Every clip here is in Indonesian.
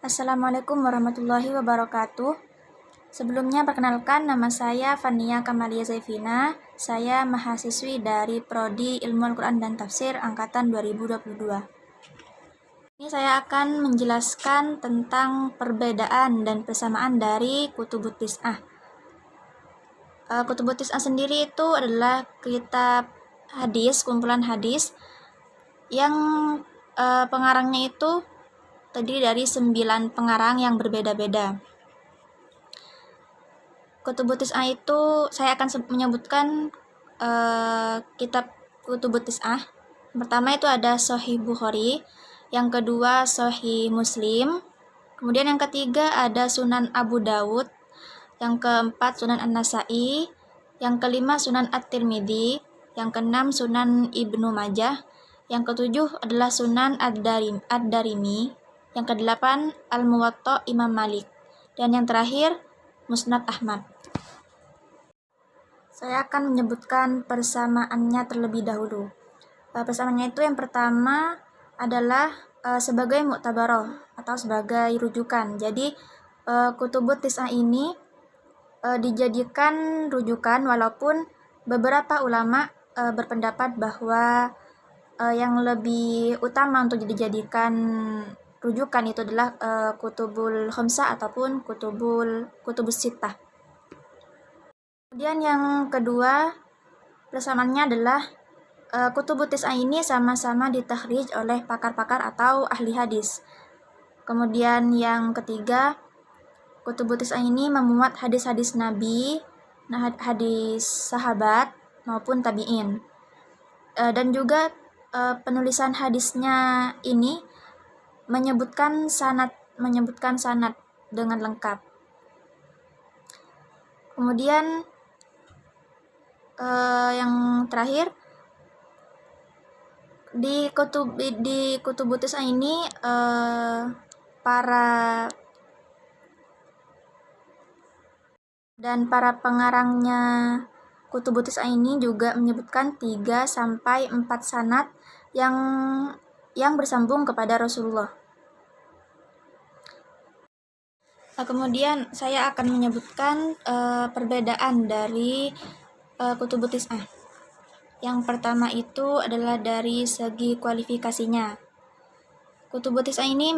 Assalamualaikum warahmatullahi wabarakatuh. Sebelumnya perkenalkan, nama saya Fania Kamalia Zaifina. Saya mahasiswi dari Prodi Ilmu Al-Quran dan Tafsir Angkatan 2022. Ini saya akan menjelaskan tentang perbedaan dan persamaan dari Kutubut Tis'ah. Kutubut Tis'ah sendiri itu adalah kitab hadis, kumpulan hadis yang pengarangnya itu terdiri dari 9 pengarang yang berbeda-beda. Kutubut Tis'ah itu saya akan menyebutkan kitab Kutubut Tis'ah. Yang pertama itu ada Sahih Bukhari, yang kedua Sahih Muslim, kemudian yang ketiga ada Sunan Abu Dawud, yang keempat Sunan An-Nasa'i, yang kelima Sunan At-Tirmidzi, yang keenam Sunan Ibnu Majah, yang ketujuh adalah Sunan Ad-Darimi, yang kedelapan Al-Muwatta Imam Malik, dan yang terakhir Musnad Ahmad. Saya akan menyebutkan persamaannya terlebih dahulu. Persamaannya itu yang pertama adalah sebagai mu'tabaroh atau sebagai rujukan. Jadi Kutubut Tis'ah ini dijadikan rujukan walaupun beberapa ulama berpendapat bahwa yang lebih utama untuk dijadikan rujukan itu adalah Kutubul Khamsah ataupun Kutubus Sittah. Kemudian yang kedua persamaannya adalah Kutubut Tis'ah ini sama-sama ditakhrij oleh pakar-pakar atau ahli hadis. Kemudian yang ketiga, Kutubut Tis'ah ini memuat hadis-hadis Nabi, hadis sahabat maupun tabi'in. Dan juga penulisan hadisnya ini menyebutkan sanad dengan lengkap. Kemudian yang terakhir di Kutubut Tis'ah ini para pengarangnya Kutubut Tis'ah ini juga menyebutkan 3 sampai 4 sanad yang bersambung kepada Rasulullah. Kemudian saya akan menyebutkan perbedaan dari Kutubut Tis'ah. Yang pertama itu adalah dari segi kualifikasinya. Kutubut Tis'ah ini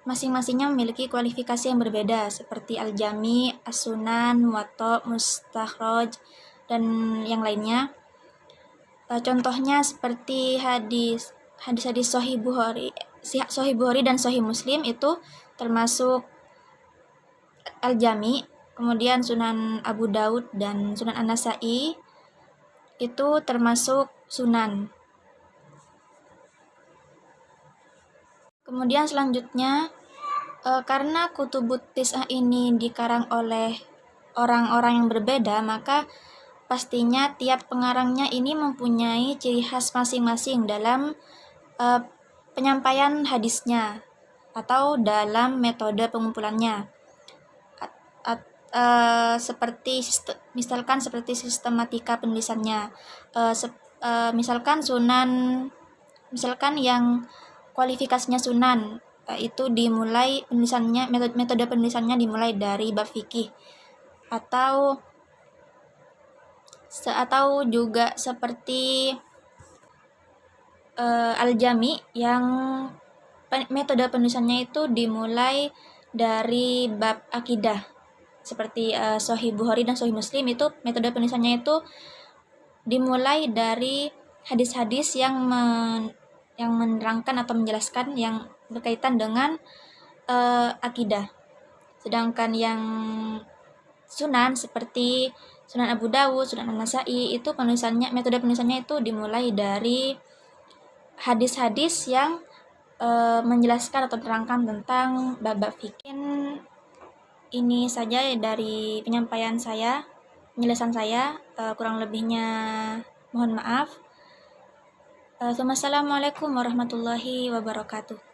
masing-masingnya memiliki kualifikasi yang berbeda seperti Al-Jami, As-Sunan, Muwatta, Mustakhraj, dan yang lainnya. Contohnya seperti hadis Sahih Bukhari dan Sahih Muslim itu termasuk Al-Jami, kemudian Sunan Abu Dawud dan Sunan An-Nasa'i itu termasuk Sunan. Kemudian selanjutnya karena Kutubut Tis'ah ini dikarang oleh orang-orang yang berbeda, maka pastinya tiap pengarangnya ini mempunyai ciri khas masing-masing dalam penyampaian hadisnya atau dalam metode pengumpulannya. Misalkan seperti sistematika penulisannya. Misalkan yang kualifikasinya Sunan itu dimulai penulisannya, metode penulisannya dimulai dari bab fikih, atau juga seperti Al-Jami yang metode penulisannya itu dimulai dari bab akidah, seperti Sahih Bukhari dan Sahih Muslim itu metode penulisannya itu dimulai dari hadis-hadis yang menerangkan atau menjelaskan yang berkaitan dengan akidah. Sedangkan yang Sunan seperti Sunan Abu Dawud, Sunan An-Nasa'i itu metode penulisannya itu dimulai dari hadis-hadis yang menjelaskan atau menerangkan tentang bab fikih. Ini saja dari penjelasan saya, kurang lebihnya mohon maaf. Assalamualaikum warahmatullahi wabarakatuh.